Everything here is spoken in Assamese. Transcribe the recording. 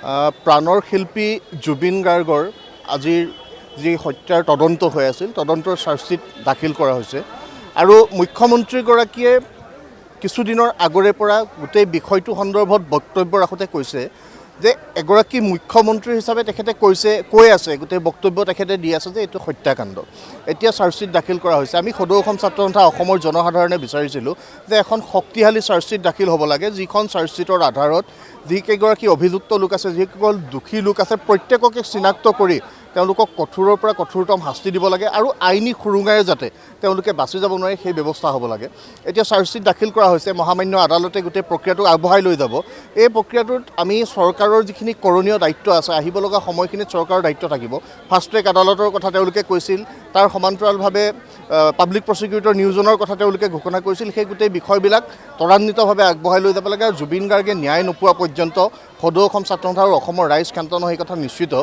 প্ৰাণৰ শিল্পী জুবিন গাৰ্গৰ আজিৰ যি হত্যাৰ তদন্ত হৈ আছিল তদন্তৰ চাৰ্জশ্বীট দাখিল কৰা হৈছে আৰু মুখ্যমন্ত্ৰীগৰাকীয়ে কিছুদিনৰ আগৰে পৰা গোটেই বিষয়টো সন্দৰ্ভত বক্তব্য ৰাখোঁতে কৈছে যে এগৰাকী মুখ্যমন্ত্ৰী হিচাপে তেখেতে কৈ আছে গোটেই বক্তব্য তেখেতে দি আছে যে এইটো হত্যাকাণ্ড। এতিয়া চাৰ্জশ্বীট দাখিল কৰা হৈছে। আমি সদৌ অসম ছাত্ৰ সন্থা অসমৰ জনসাধাৰণে বিচাৰিছিলোঁ যে এখন শক্তিশালী চাৰ্জশ্বীট দাখিল হ'ব লাগে, যিখন চাৰ্জশ্বীটৰ আধাৰত যিকেইগৰাকী অভিযুক্ত লোক আছে, যিসকল দোষী লোক আছে, প্ৰত্যেককে চিনাক্ত কৰি তেওঁলোকক কঠোৰৰ পৰা কঠোৰতম শাস্তি দিব লাগে আৰু আইনী সুৰুঙাৰে যাতে তেওঁলোকে বাচি যাব নোৱাৰে সেই ব্যৱস্থা হ'ব লাগে। এতিয়া চাৰ্জশ্বীট দাখিল কৰা হৈছে, মহামান্য আদালতে গোটেই প্ৰক্ৰিয়াটো আগবঢ়াই লৈ যাব। এই প্ৰক্ৰিয়াটোত আমি চৰকাৰৰ যিখিনি কৰণীয় দায়িত্ব আছে, আহিব লগা সময়খিনিত চৰকাৰৰ দায়িত্ব থাকিব। ফাষ্ট ট্ৰেক আদালতৰ কথা তেওঁলোকে কৈছিল, তাৰ সমান্তৰালভাৱে পাব্লিক প্ৰচিকিউটৰ নিয়োজনৰ কথা তেওঁলোকে ঘোষণা কৰিছিল। সেই গোটেই বিষয়বিলাক ত্বৰান্বিতভাৱে আগবঢ়াই লৈ যাব লাগে আৰু জুবিন গাৰ্গে ন্যায় নোপোৱা পৰ্যন্ত সদৌ অসম ছাত্ৰ সন্থা আৰু অসমৰ ৰাইজ ক্ষান্ত নহয়, এই কথা নিশ্চিত।